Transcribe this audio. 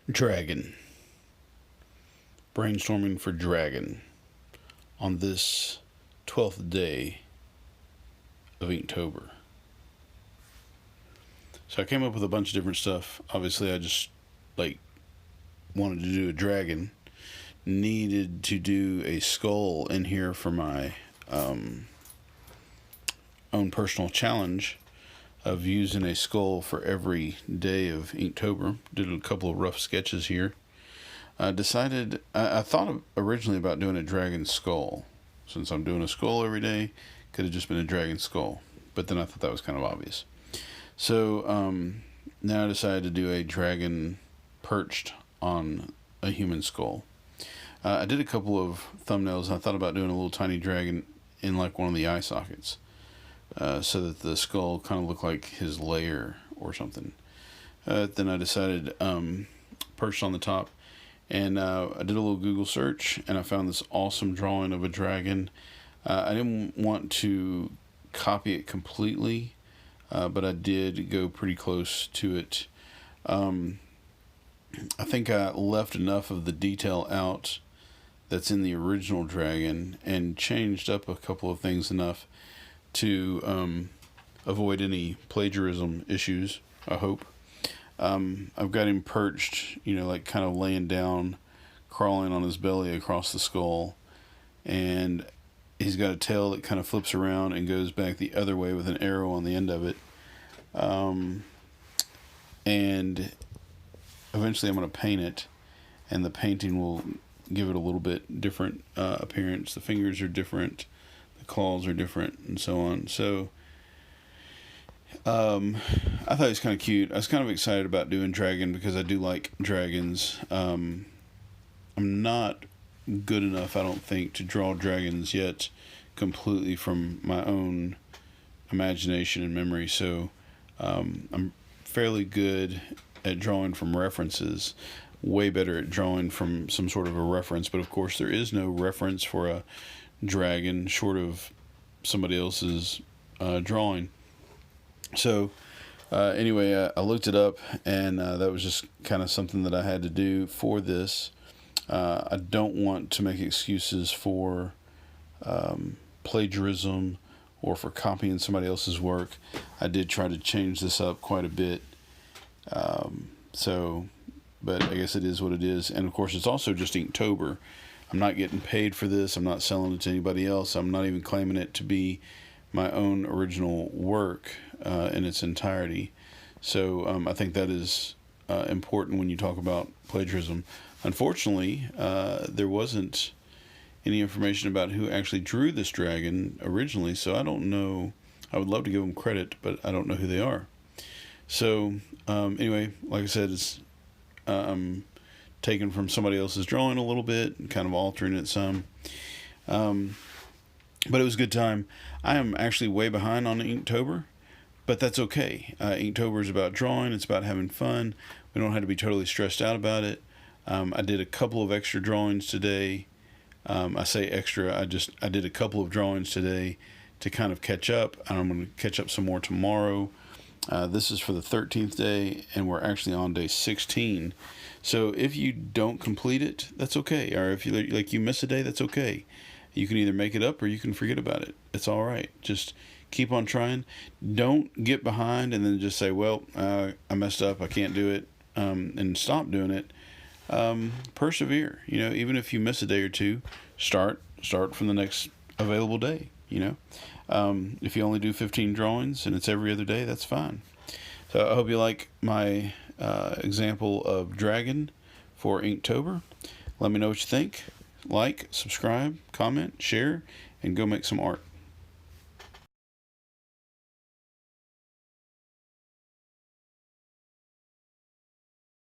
Dragon. Brainstorming for Dragon on this 12th day of Inktober. So I came up with a bunch of different stuff. Obviously, I just wanted to do a dragon. Needed to do a skull in here for my own personal challenge of using a skull for every day of Inktober. Did a couple of rough sketches here. I thought originally about doing a dragon skull. Since I'm doing a skull every day, could have just been a dragon skull. But then I thought that was kind of obvious. So now I decided to do a dragon perched on a human skull. I did a couple of thumbnails. I thought about doing a little tiny dragon in like one of the eye sockets. So that the skull kind of looked like his lair or something. Then I decided perched on the top, and I did a little Google search, and I found this awesome drawing of a dragon. I didn't want to copy it completely, but I did go pretty close to it. I think I left enough of the detail out that's in the original dragon and changed up a couple of things enough to avoid any plagiarism issues, I hope. I've got him perched, like kind of laying down, crawling on his belly across the skull, and he's got a tail that kind of flips around and goes back the other way with an arrow on the end of it. And eventually I'm going to paint it, and the painting will give it a little bit different appearance. The fingers are different, claws are different, and so on. So I thought it was kind of cute. I was kind of excited about doing dragon because I do like dragons. I'm not good enough, I don't think, to draw dragons yet completely from my own imagination and memory. So I'm fairly good at drawing from references, way better at drawing from some sort of a reference. But of course there is no reference for a dragon short of somebody else's drawing. So anyway, I looked it up, and that was just kind of something that I had to do for this. I don't want to make excuses for plagiarism or for copying somebody else's work. I did try to change this up quite a bit, but I guess it is what it is. And of course it's also just Inktober. I'm not getting paid for this. I'm not selling it to anybody else. I'm not even claiming it to be my own original work in its entirety. So I think that is important when you talk about plagiarism. Unfortunately, there wasn't any information about who actually drew this dragon originally, so I don't know. I would love to give them credit, but I don't know who they are. So anyway, like I said, it's taken from somebody else's drawing a little bit and kind of altering it some. But it was a good time. I am actually way behind on Inktober, but that's okay. Inktober is about drawing. It's about having fun. We don't have to be totally stressed out about it. I did a couple of extra drawings today. I say extra, I did a couple of drawings today to kind of catch up, and I'm going to catch up some more tomorrow. This is for the 13th day, and we're actually on day 16. So if you don't complete it, that's okay. Or if you miss a day, that's okay. You can either make it up or you can forget about it. It's all right. Just keep on trying. Don't get behind and then just say, well, I messed up, I can't do it, and stop doing it. Persevere. Even if you miss a day or two, start from the next available day. If you only do 15 drawings and it's every other day, that's fine. So I hope you like my example of dragon for Inktober. Let me know what you think. Like, subscribe, comment, share, and go make some art.